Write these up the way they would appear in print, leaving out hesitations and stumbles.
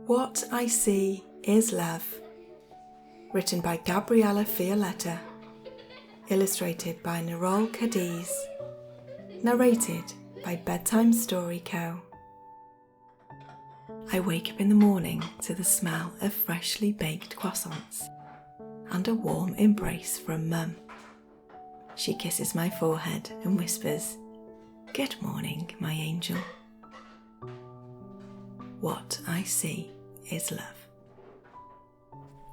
What I See is Love. Written by Gabriella Fiorletta. Illustrated by Nyrral Cadiz. Narrated by Bedtime Story Co. I wake up in the morning to the smell of freshly baked croissants and a warm embrace from Mum. She kisses my forehead and whispers, "Good morning, my angel." What I see is love.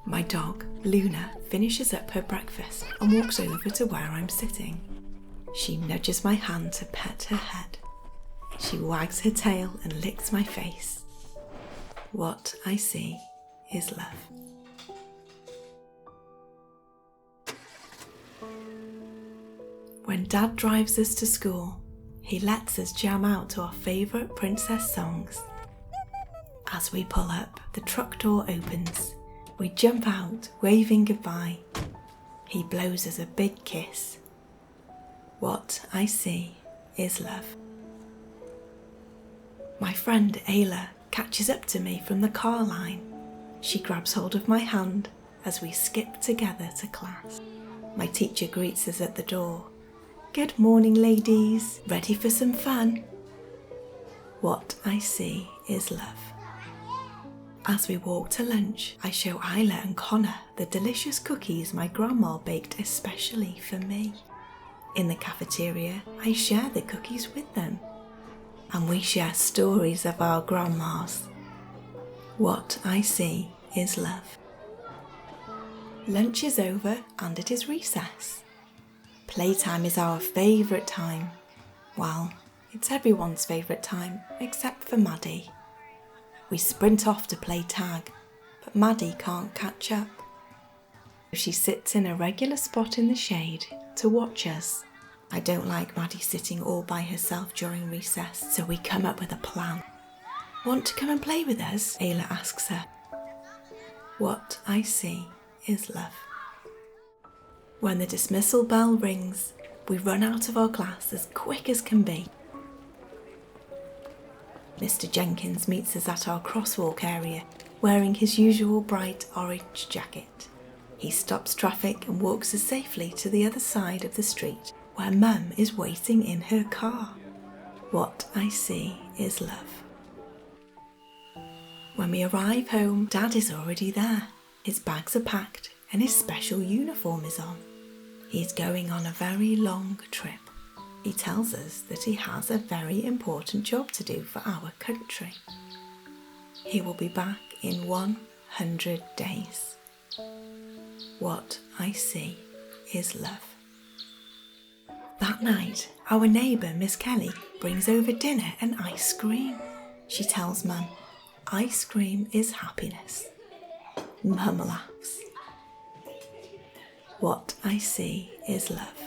My dog, Luna, finishes up her breakfast and walks over to where I'm sitting. She nudges my hand to pet her head. She wags her tail and licks my face. What I see is love. When Dad drives us to school, he lets us jam out to our favourite princess songs. As we pull up, the truck door opens. We jump out, waving goodbye. He blows us a big kiss. What I see is love. My friend Ayla catches up to me from the car line. She grabs hold of my hand as we skip together to class. My teacher greets us at the door. "Good morning, ladies. Ready for some fun?" What I see is love. As we walk to lunch, I show Isla and Connor the delicious cookies my grandma baked especially for me. In the cafeteria, I share the cookies with them. And we share stories of our grandmas. What I see is love. Lunch is over and it is recess. Playtime is our favourite time. Well, it's everyone's favourite time except for Maddie. We sprint off to play tag, but Maddie can't catch up. She sits in a regular spot in the shade to watch us. I don't like Maddie sitting all by herself during recess, so we come up with a plan. "Want to come and play with us?" Ayla asks her. What I see is love. When the dismissal bell rings, we run out of our class as quick as can be. Mr. Jenkins meets us at our crosswalk area, wearing his usual bright orange jacket. He stops traffic and walks us safely to the other side of the street, where Mum is waiting in her car. What I see is love. When we arrive home, Dad is already there. His bags are packed and his special uniform is on. He's going on a very long trip. He tells us that he has a very important job to do for our country. He will be back in 100 days. What I see is love. That night, our neighbour, Miss Kelly, brings over dinner and ice cream. She tells Mum, "Ice cream is happiness." Mum laughs. What I see is love.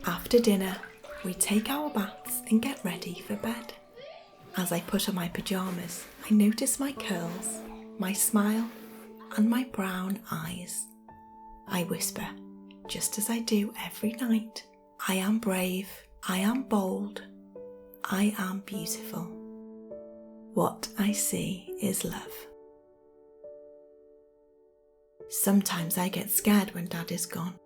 After dinner, we take our baths and get ready for bed. As I put on my pyjamas, I notice my curls, my smile, and my brown eyes. I whisper, just as I do every night, "I am brave, I am bold, I am beautiful." What I see is love. Sometimes I get scared when Dad is gone.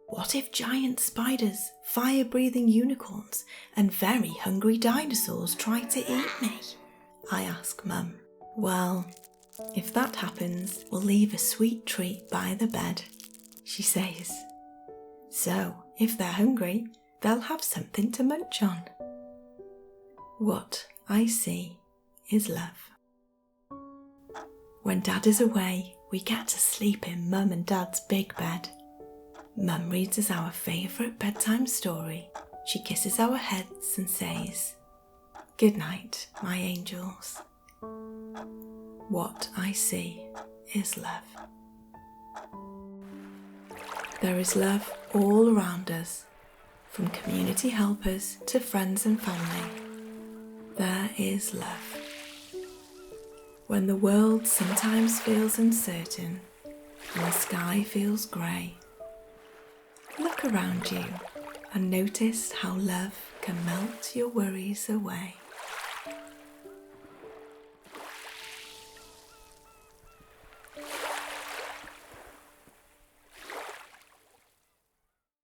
What if giant spiders, fire-breathing unicorns, and very hungry dinosaurs try to eat me? I ask Mum. "Well, if that happens, we'll leave a sweet treat by the bed," she says. "So, if they're hungry, they'll have something to munch on." What I see is love. When Dad is away, we get to sleep in Mum and Dad's big bed. Mum reads us our favourite bedtime story. She kisses our heads and says, "Good night, my angels." What I see is love. There is love all around us, from community helpers to friends and family. There is love. When the world sometimes feels uncertain and the sky feels grey, look around you and notice how love can melt your worries away.